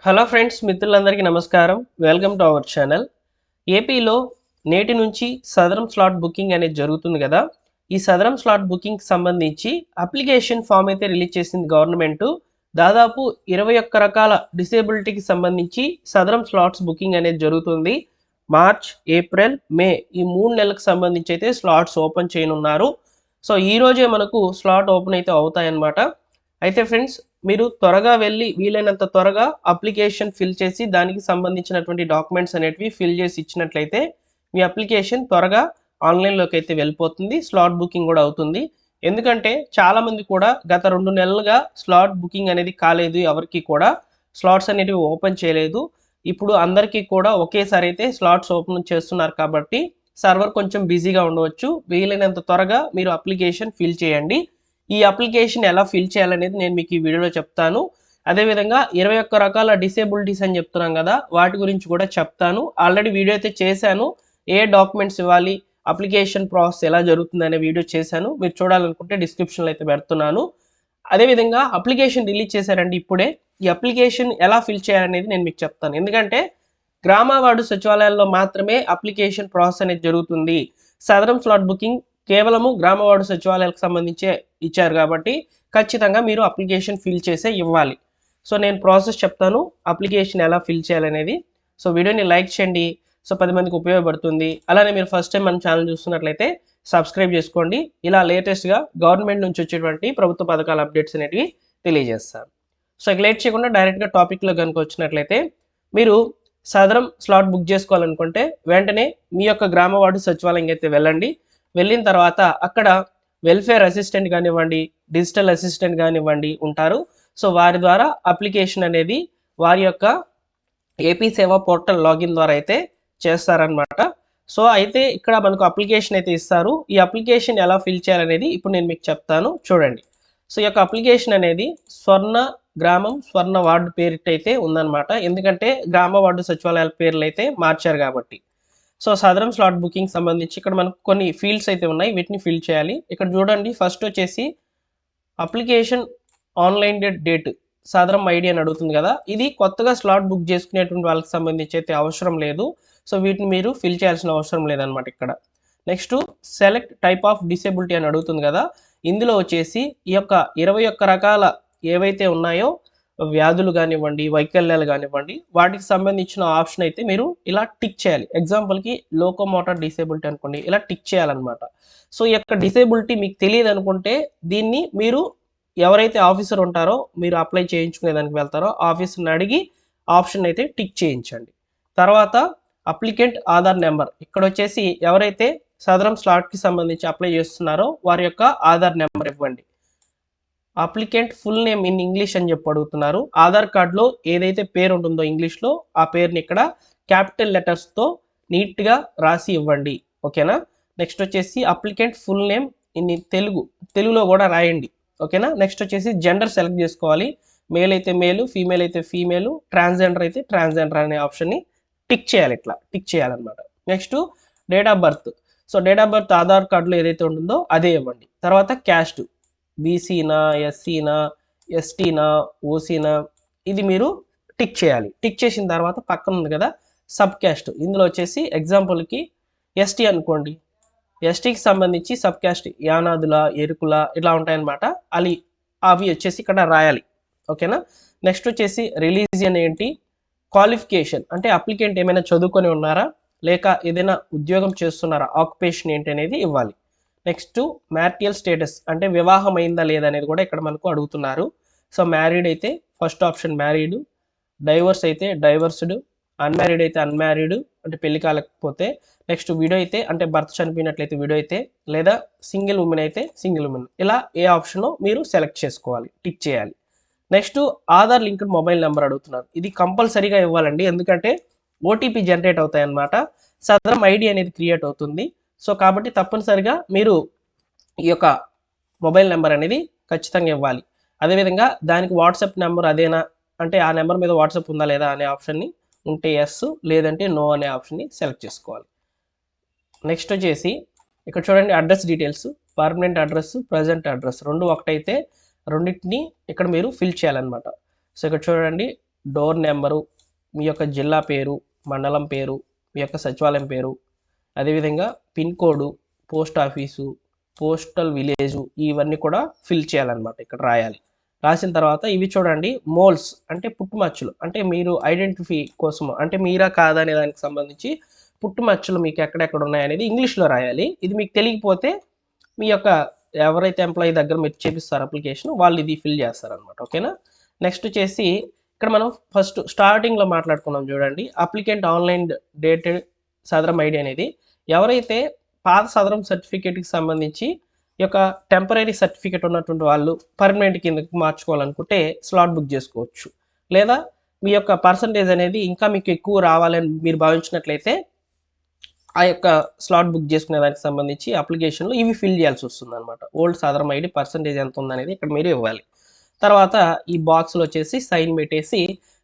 Hello friends, మిత్రులందరికీ నమస్కారం. Welcome to our channel. ఏపీలో నేటి నుంచి సదరం స్లాట్ బుకింగ్ అనేది జరుగుతుంది కదా. ఈ సదరం స్లాట్ బుకింగ్కి సంబంధించి అప్లికేషన్ ఫామ్ అయితే రిలీజ్ చేసింది గవర్నమెంట్. దాదాపు 21 రకాల డిసేబిలిటీకి సంబంధించి సదరం స్లాట్స్ బుకింగ్ అనేది జరుగుతుంది. మార్చ్, ఏప్రిల్, మే ఈ 3 నెలలకు సంబంధించి అయితే స్లాట్స్ ఓపెన్ చేయనున్నారు. సో ఈ రోజే మనకు స్లాట్ ఓపెన్ అయితే అవుతాయన్నమాట. అయితే ఫ్రెండ్స్, మీరు త్వరగా వెళ్ళి వీలైనంత త్వరగా అప్లికేషన్ ఫిల్ చేసి దానికి సంబంధించినటువంటి డాక్యుమెంట్స్ అనేటివి ఫిల్ చేసి ఇచ్చినట్లయితే మీ అప్లికేషన్ త్వరగా ఆన్లైన్లోకి అయితే వెళ్ళిపోతుంది. స్లాట్ బుకింగ్ కూడా అవుతుంది. ఎందుకంటే చాలామంది కూడా గత 2 నెలలుగా స్లాట్ బుకింగ్ అనేది కాలేదు, ఎవరికి కూడా స్లాట్స్ అనేటివి ఓపెన్ చేయలేదు. ఇప్పుడు అందరికీ కూడా ఒకేసారి అయితే స్లాట్స్ ఓపెన్ చేస్తున్నారు కాబట్టి సర్వర్ కొంచెం బిజీగా ఉండవచ్చు. వీలైనంత త్వరగా మీరు అప్లికేషన్ ఫిల్ చేయండి. ఈ అప్లికేషన్ ఎలా ఫిల్ చేయాలనేది నేను మీకు ఈ వీడియోలో చెప్తాను. అదేవిధంగా 21 రకాల డిసేబిలిటీస్ అని చెప్తున్నాం కదా, వాటి గురించి కూడా చెప్తాను. ఆల్రెడీ వీడియో అయితే చేశాను. ఏ డాక్యుమెంట్స్ ఇవ్వాలి, అప్లికేషన్ ప్రాసెస్ ఎలా జరుగుతుంది అనే వీడియో చేశాను. మీరు చూడాలనుకుంటే డిస్క్రిప్షన్లో అయితే పెడుతున్నాను. అదేవిధంగా అప్లికేషన్ రిలీజ్ చేశారండి ఇప్పుడే. ఈ అప్లికేషన్ ఎలా ఫిల్ చేయాలనేది నేను మీకు చెప్తాను. ఎందుకంటే గ్రామ వార్డు సచివాలయాల్లో మాత్రమే అప్లికేషన్ ప్రాసెస్ అనేది జరుగుతుంది. సదరం స్లాట్ బుకింగ్ కేవలము గ్రామ వార్డు సచివాలయాలకు సంబంధించే ఇచ్చారు కాబట్టి ఖచ్చితంగా మీరు అప్లికేషన్ ఫిల్ చేసే ఇవ్వాలి. సో నేను ప్రాసెస్ చెప్తాను, అప్లికేషన్ ఎలా ఫిల్ చేయాలనేది. సో వీడియోని లైక్ చేయండి. సో 10 మందికి ఉపయోగపడుతుంది. అలానే మీరు ఫస్ట్ టైం మన ఛానల్ చూస్తున్నట్లయితే సబ్స్క్రైబ్ చేసుకోండి. ఇలా లేటెస్ట్గా గవర్నమెంట్ నుంచి వచ్చేటువంటి ప్రభుత్వ పథకాల అప్డేట్స్ అనేటివి తెలియజేస్తాను. సో ఇక లేట్ చేయకుండా డైరెక్ట్గా టాపిక్లో కనుక వచ్చినట్లయితే, మీరు సదరం స్లాట్ బుక్ చేసుకోవాలనుకుంటే వెంటనే మీ యొక్క గ్రామ వార్డు సచివాలయం అయితే వెళ్ళండి. వెళ్ళిన తర్వాత అక్కడ వెల్ఫేర్ అసిస్టెంట్ కానివ్వండి, డిజిటల్ అసిస్టెంట్ కానివ్వండి ఉంటారు. సో వారి ద్వారా అప్లికేషన్ అనేది వారి యొక్క ఏపీ సేవా పోర్టల్ లాగిన్ ద్వారా అయితే చేస్తారనమాట. సో అయితే ఇక్కడ మనకు అప్లికేషన్ అయితే ఇస్తారు. ఈ అప్లికేషన్ ఎలా ఫిల్ చేయాలనేది ఇప్పుడు నేను మీకు చెప్తాను, చూడండి. సో ఈ యొక్క అప్లికేషన్ అనేది స్వర్ణ గ్రామం స్వర్ణ వార్డు పేరిట అయితే ఉందన్నమాట. ఎందుకంటే గ్రామ వార్డు సచివాలయాల పేర్లు అయితే మార్చారు కాబట్టి. సో సదరం స్లాట్ బుకింగ్ సంబంధించి ఇక్కడ మనకు కొన్ని ఫీల్డ్స్ అయితే ఉన్నాయి, వీటిని ఫిల్ చేయాలి. ఇక్కడ చూడండి, ఫస్ట్ వచ్చేసి అప్లికేషన్ ఆన్లైన్ డేట్ సదరం ఐడి అని అడుగుతుంది కదా. ఇది కొత్తగా స్లాట్ బుక్ చేసుకునేటువంటి వాళ్ళకి సంబంధించి అయితే అవసరం లేదు. సో వీటిని మీరు ఫిల్ చేయాల్సిన అవసరం లేదనమాట ఇక్కడ. Next select type of disability అని అడుగుతుంది కదా. ఇందులో వచ్చేసి ఈ యొక్క 21 రకాల ఏవైతే ఉన్నాయో వ్యాధులు కానివ్వండి, వైకల్యాలు కానివ్వండి, వాటికి సంబంధించిన ఆప్షన్ అయితే మీరు ఇలా టిక్ చేయాలి. ఎగ్జాంపుల్కి లోకోమోటర్ డిసేబిలిటీ అనుకోండి, ఇలా టిక్ చేయాలన్నమాట. సో ఈ యొక్క డిసేబిలిటీ మీకు తెలియదు అనుకుంటే దీన్ని మీరు ఎవరైతే ఆఫీసర్ ఉంటారో, మీరు అప్లై చేయించుకునే దానికి వెళ్తారో ఆఫీసర్ని అడిగి ఆప్షన్ అయితే టిక్ చేయించండి. తర్వాత అప్లికెంట్ ఆధార్ నెంబర్, ఇక్కడ వచ్చేసి ఎవరైతే సదరం స్లాట్కి సంబంధించి అప్లై చేస్తున్నారో వారి యొక్క ఆధార్ నెంబర్ ఇవ్వండి. Applicant full name in English అని చెప్పి అడుగుతున్నారు. ఆధార్ కార్డులో ఏదైతే పేరు ఉంటుందో ఇంగ్లీష్లో ఆ పేరుని ఇక్కడ క్యాపిటల్ లెటర్స్తో నీట్గా రాసి ఇవ్వండి. ఓకేనా. నెక్స్ట్ వచ్చేసి అప్లికెంట్ ఫుల్ నేమ్ ఇన్ తెలుగులో కూడా రాయండి. ఓకేనా. నెక్స్ట్ వచ్చేసి జెండర్ సెలెక్ట్ చేసుకోవాలి. మేల్ అయితే మేలు, ఫీమేల్ అయితే ఫీమేలు, ట్రాన్స్జెండర్ అయితే ట్రాన్స్జెండర్ అనే ఆప్షన్ని టిక్ చేయాలి. ఇట్లా టిక్ చేయాలన్నమాట. Next date of birth. So date of birth Aadhaar కార్డులో ఏదైతే ఉంటుందో అదే ఇవ్వండి. తర్వాత క్యాస్ట్, బీసీనా, ఎస్సీనా, ఎస్టీనా, ఓసీనా, ఇది మీరు టిక్ చేయాలి. టిక్ చేసిన తర్వాత పక్కన ఉంది కదా సబ్ క్యాస్ట్, ఇందులో వచ్చేసి ఎగ్జాంపుల్కి ఎస్టీ అనుకోండి. ఎస్టీకి సంబంధించి సబ్ క్యాస్ట్ యానాదుల, ఎరుకుల ఇట్లా ఉంటాయన్నమాట. అవి వచ్చేసి ఇక్కడ రాయాలి. ఓకేనా. నెక్స్ట్ వచ్చేసి రిలీజియన్ ఏంటి, క్వాలిఫికేషన్ అంటే అప్లికెంట్ ఏమైనా చదువుకొని ఉన్నారా, లేక ఏదైనా ఉద్యోగం చేస్తున్నారా, ఆక్యుపేషన్ ఏంటి అనేది ఇవ్వాలి. నెక్స్ట్ మ్యారిటల్ స్టేటస్ అంటే వివాహం అయిందా లేదా అనేది కూడా ఇక్కడ మనకు అడుగుతున్నారు. సో మ్యారీడ్ అయితే ఫస్ట్ ఆప్షన్ మ్యారీడ్, డైవర్స్ అయితే డైవర్స్డ్, అన్మ్యారీడ్ అయితే అన్మ్యారీడ్ అంటే పెళ్లి కాలేకపోతే, నెక్స్ట్ విడో అయితే అంటే భర్త చనిపోయినట్లయితే విడో అయితే, లేదా సింగిల్ ఉమెన్ అయితే సింగిల్ ఉమెన్. ఇలా ఏ ఆప్షన్లో మీరు సెలెక్ట్ చేసుకోవాలి, టిక్ చేయాలి. Next Aadhaar linked mobile number అడుగుతున్నారు. ఇది కంపల్సరీగా ఇవ్వాలండి, ఎందుకంటే ఓటీపీ జనరేట్ అవుతాయి అన్నమాట. సదరం ఐడి అనేది క్రియేట్ అవుతుంది. సో కాబట్టి తప్పనిసరిగా మీరు ఈ యొక్క మొబైల్ నెంబర్ అనేది ఖచ్చితంగా ఇవ్వాలి. అదేవిధంగా దానికి వాట్సాప్ నెంబర్ అదేనా అంటే ఆ నెంబర్ మీద వాట్సాప్ ఉందా లేదా అనే ఆప్షన్ని ఉంటే ఎస్, లేదంటే నో అనే ఆప్షన్ని సెలెక్ట్ చేసుకోవాలి. నెక్స్ట్ వచ్చేసి ఇక్కడ చూడండి address details, permanent address, present address రెండు ఒకటైతే రెండింటిని ఇక్కడ మీరు ఫిల్ చేయాలన్నమాట. సో ఇక్కడ చూడండి డోర్ నెంబరు, మీ యొక్క జిల్లా పేరు, మండలం పేరు, మీ యొక్క సచివాలయం పేరు, అదేవిధంగా pin code, post office, postal village, ఇవన్నీ కూడా ఫిల్ చేయాలన్నమాట. ఇక్కడ రాయాలి. రాసిన తర్వాత ఇవి చూడండి, మోల్స్ అంటే పుట్టుమచ్చలు, అంటే మీరు ఐడెంటిఫై కోసం, అంటే మీరా కాదా అనే దానికి సంబంధించి పుట్టుమచ్చలు మీకు ఎక్కడెక్కడ ఉన్నాయనేది ఇంగ్లీష్లో రాయాలి. ఇది మీకు తెలియకపోతే మీ యొక్క ఎవరైతే ఎంప్లాయీ దగ్గర మీరు చేపిస్తారు అప్లికేషన్, వాళ్ళు ఇది ఫిల్ చేస్తారనమాట. ఓకేనా. నెక్స్ట్ వచ్చేసి ఇక్కడ మనం ఫస్ట్ స్టార్టింగ్లో మాట్లాడుకున్నాం చూడండి, అప్లికెంట్ ఆన్లైన్ డేటెడ్ సదరం ఐడి అనేది. ఎవరైతే పాత సదరం సర్టిఫికేట్కి సంబంధించి ఈ యొక్క టెంపరీ సర్టిఫికేట్ ఉన్నటువంటి వాళ్ళు పర్మనెంట్ కిందకి మార్చుకోవాలనుకుంటే స్లాట్ బుక్ చేసుకోవచ్చు. లేదా మీ యొక్క పర్సంటేజ్ అనేది ఇంకా మీకు ఎక్కువ రావాలని మీరు భావించినట్లయితే ఆ యొక్క స్లాట్ బుక్ చేసుకునే దానికి సంబంధించి అప్లికేషన్లో ఇవి ఫిల్ చేయాల్సి వస్తుంది అనమాట. ఓల్డ్ సదరం ఐడి పర్సంటేజ్ ఎంత ఉందనేది ఇక్కడ మీరు ఇవ్వాలి. తర్వాత ఈ బాక్స్లో వచ్చేసి సైన్ పెట్టేసి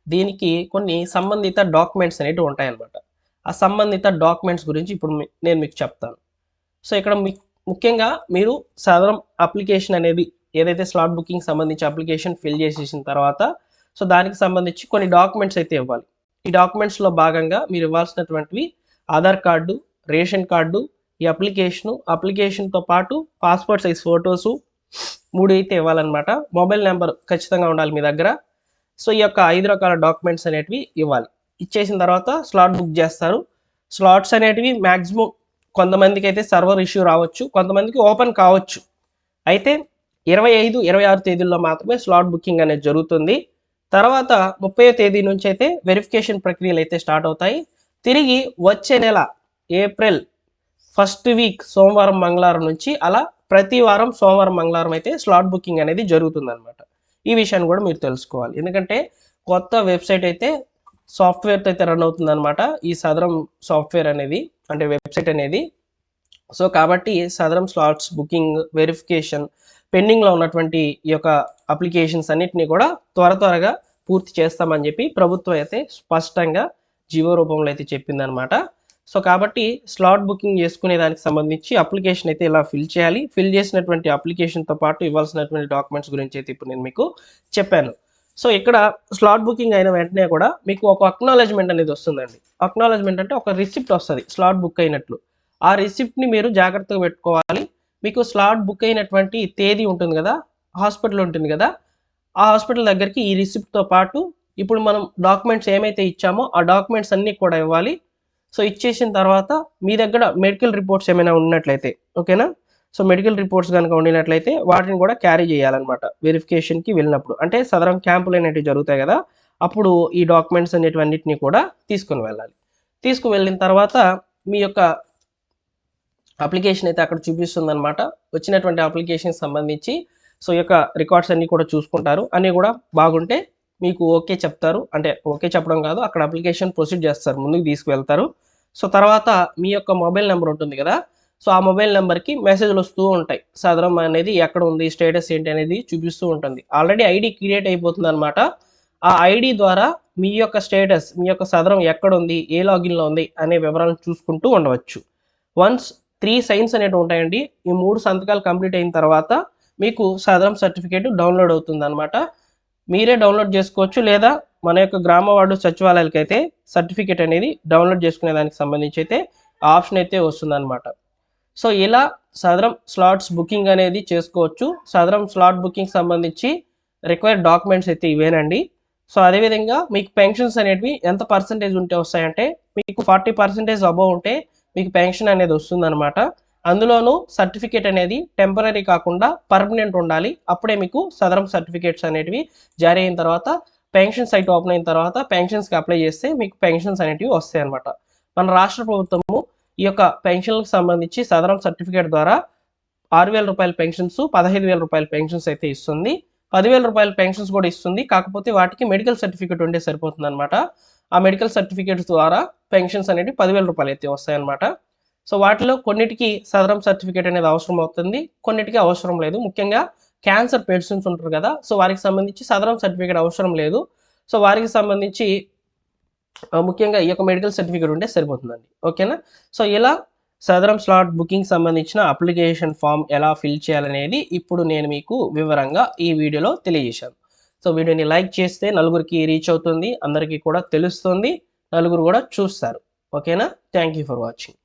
దీనికి కొన్ని సంబంధిత డాక్యుమెంట్స్ అనేవి ఉంటాయన్నమాట. ఆ సంబంధిత డాక్యుమెంట్స్ గురించి ఇప్పుడు నేను మీకు చెప్తాను. సో ఇక్కడ ముఖ్యంగా మీరు సదరం అప్లికేషన్ అనేది ఏదైతే స్లాట్ బుకింగ్ సంబంధించి అప్లికేషన్ ఫిల్ చేసేసిన తర్వాత సో దానికి సంబంధించి కొన్ని డాక్యుమెంట్స్ అయితే ఇవ్వాలి. ఈ డాక్యుమెంట్స్లో భాగంగా మీరు ఇవ్వాల్సినటువంటివి ఆధార్ కార్డు, రేషన్ కార్డు, ఈ అప్లికేషన్తో పాటు పాస్పోర్ట్ సైజ్ ఫొటోసు 3 అయితే ఇవ్వాలన్నమాట. మొబైల్ నెంబర్ ఖచ్చితంగా ఉండాలి మీ దగ్గర. సో ఈ యొక్క 5 రకాల డాక్యుమెంట్స్ అనేటివి ఇవ్వాలి. ఇచ్చేసిన తర్వాత స్లాట్ బుక్ చేస్తారు. స్లాట్స్ అనేటివి మ్యాక్సిమం కొంతమందికి అయితే సర్వర్ ఇష్యూ రావచ్చు, కొంతమందికి ఓపెన్ కావచ్చు. అయితే 25, 26 తేదీల్లో మాత్రమే స్లాట్ బుకింగ్ అనేది జరుగుతుంది. తర్వాత 30వ తేదీ నుంచి అయితే వెరిఫికేషన్ ప్రక్రియలు అయితే స్టార్ట్ అవుతాయి. తిరిగి వచ్చే నెల ఏప్రిల్ ఫస్ట్ వీక్ సోమవారం మంగళవారం నుంచి అలా ప్రతి వారం సోమవారం మంగళవారం అయితే స్లాట్ బుకింగ్ అనేది జరుగుతుంది అనమాట. ఈ విషయాన్ని కూడా మీరు తెలుసుకోవాలి. ఎందుకంటే కొత్త వెబ్సైట్ అయితే సాఫ్ట్వేర్తో అయితే రన్ అవుతుంది అనమాట ఈ సదరం సాఫ్ట్వేర్ అనేది, అంటే వెబ్సైట్ అనేది. సో కాబట్టి సదరం స్లాట్స్ బుకింగ్ వెరిఫికేషన్ పెండింగ్లో ఉన్నటువంటి ఈ యొక్క అప్లికేషన్స్ అన్నిటినీ కూడా త్వరగా పూర్తి చేస్తామని చెప్పి ప్రభుత్వం అయితే స్పష్టంగా జీవో రూపంలో అయితే చెప్పిందనమాట. సో కాబట్టి స్లాట్ బుకింగ్ చేసుకునే దానికి సంబంధించి అప్లికేషన్ అయితే ఇలా ఫిల్ చేయాలి. ఫిల్ చేసినటువంటి అప్లికేషన్తో పాటు ఇవ్వాల్సినటువంటి డాక్యుమెంట్స్ గురించి అయితే ఇప్పుడు నేను మీకు చెప్పాను. సో ఇక్కడ స్లాట్ బుకింగ్ అయిన వెంటనే కూడా మీకు ఒక అక్నాలెడ్జ్మెంట్ అనేది వస్తుందండి. అక్నాలెడ్జ్మెంట్ అంటే ఒక రిసిప్ట్ వస్తుంది స్లాట్ బుక్ అయినట్లు. ఆ రిసిప్ట్ని మీరు జాగ్రత్తగా పెట్టుకోవాలి. మీకు స్లాట్ బుక్ అయినటువంటి తేదీ ఉంటుంది కదా, హాస్పిటల్ ఉంటుంది కదా, ఆ హాస్పిటల్ దగ్గరికి ఈ రిసిప్ట్తో పాటు ఇప్పుడు మనం డాక్యుమెంట్స్ ఏమైతే ఇచ్చామో ఆ డాక్యుమెంట్స్ అన్నీ కూడా ఇవ్వాలి. సో ఇచ్చేసిన తర్వాత మీ దగ్గర మెడికల్ రిపోర్ట్స్ ఏమైనా ఉన్నట్లయితే, ఓకేనా, సో మెడికల్ రిపోర్ట్స్ కనుక ఉండినట్లయితే వాటిని కూడా క్యారీ చేయాలన్నమాట వెరిఫికేషన్కి వెళ్ళినప్పుడు. అంటే సదరం క్యాంపులు అనేవి జరుగుతాయి కదా, అప్పుడు ఈ డాక్యుమెంట్స్ అనేటివన్నిటిని కూడా తీసుకుని వెళ్ళాలి. తీసుకువెళ్ళిన తర్వాత మీ యొక్క అప్లికేషన్ అయితే అక్కడ చూపిస్తుంది అనమాట. వచ్చినటువంటి అప్లికేషన్కి సంబంధించి సో ఈ యొక్క రికార్డ్స్ అన్నీ కూడా చూసుకుంటారు. అన్నీ కూడా బాగుంటే మీకు ఓకే చెప్తారు. అంటే ఓకే చెప్పడం కాదు, అక్కడ అప్లికేషన్ ప్రొసీడ్ చేస్తారు, ముందుకు తీసుకువెళ్తారు. సో తర్వాత మీ యొక్క మొబైల్ నెంబర్ ఉంటుంది కదా, సో ఆ మొబైల్ నెంబర్కి మెసేజ్లు వస్తూ ఉంటాయి. సదరం అనేది ఎక్కడ ఉంది, స్టేటస్ ఏంటి అనేది చూపిస్తూ ఉంటుంది. ఆల్రెడీ ఐడి క్రియేట్ అయిపోతుంది అనమాట. ఆ ఐడి ద్వారా మీ యొక్క స్టేటస్, మీ యొక్క సదరం ఎక్కడ ఉంది, ఏ లాగిన్లో ఉంది అనే వివరాలను చూసుకుంటూ ఉండవచ్చు. వన్స్ 3 సైన్స్ అనేవి ఉంటాయండి. ఈ 3 సంతకాలు కంప్లీట్ అయిన తర్వాత మీకు సదరం సర్టిఫికేట్ డౌన్లోడ్ అవుతుంది అనమాట. మీరే డౌన్లోడ్ చేసుకోవచ్చు, లేదా మన యొక్క గ్రామ వార్డు సచివాలయాలకి అయితే సర్టిఫికేట్ అనేది డౌన్లోడ్ చేసుకునే దానికి సంబంధించి అయితే ఆప్షన్ అయితే వస్తుందన్నమాట. సో ఇలా సదరం స్లాట్స్ బుకింగ్ అనేది చేసుకోవచ్చు. సదరం స్లాట్ బుకింగ్ సంబంధించి రిక్వైర్డ్ డాక్యుమెంట్స్ అయితే ఇవేనండి. సో అదేవిధంగా మీకు పెన్షన్స్ అనేవి ఎంత పర్సంటేజ్ ఉంటే వస్తాయంటే, మీకు 40% అబోవ్ ఉంటే మీకు పెన్షన్ అనేది వస్తుందన్నమాట. అందులోనూ సర్టిఫికేట్ అనేది టెంపరీ కాకుండా పర్మనెంట్ ఉండాలి. అప్పుడే మీకు సదరం సర్టిఫికేట్స్ అనేటివి జారీ అయిన తర్వాత పెన్షన్ సైట్ ఓపెన్ అయిన తర్వాత పెన్షన్స్కి అప్లై చేస్తే మీకు పెన్షన్స్ అనేటివి వస్తాయి అనమాట. మన రాష్ట్ర ప్రభుత్వము ఈ యొక్క పెన్షన్లకు సంబంధించి సదరం సర్టిఫికేట్ ద్వారా 6,000 రూపాయల పెన్షన్స్, 15,000 రూపాయల పెన్షన్స్ అయితే ఇస్తుంది. 10,000 రూపాయల పెన్షన్స్ కూడా ఇస్తుంది. కాకపోతే వాటికి మెడికల్ సర్టిఫికేట్ ఉంటే సరిపోతుంది అనమాట. ఆ మెడికల్ సర్టిఫికేట్స్ ద్వారా పెన్షన్స్ అనేవి 10,000 రూపాయలు అయితే వస్తాయన్నమాట. సో వాటిలో కొన్నిటికి సదరం సర్టిఫికేట్ అనేది అవసరం అవుతుంది, కొన్నిటికి అవసరం లేదు. ముఖ్యంగా క్యాన్సర్ పేషెంట్స్ ఉంటారు కదా, సో వారికి సంబంధించి సదరం సర్టిఫికేట్ అవసరం లేదు. సో వారికి సంబంధించి ముఖ్యంగా ఈ యొక్క మెడికల్ సర్టిఫికేట్ ఉంటే సరిపోతుందండి. ఓకేనా. సో ఇలా సదరం స్లాట్ బుకింగ్ సంబంధించిన అప్లికేషన్ ఫామ్ ఎలా ఫిల్ చేయాలనేది ఇప్పుడు నేను మీకు వివరంగా ఈ వీడియోలో తెలియజేశాను. సో వీడియోని లైక్ చేస్తే నలుగురికి రీచ్ అవుతుంది, అందరికీ కూడా తెలుస్తుంది, నలుగురు కూడా చూస్తారు. ఓకేనా? Thank you for watching.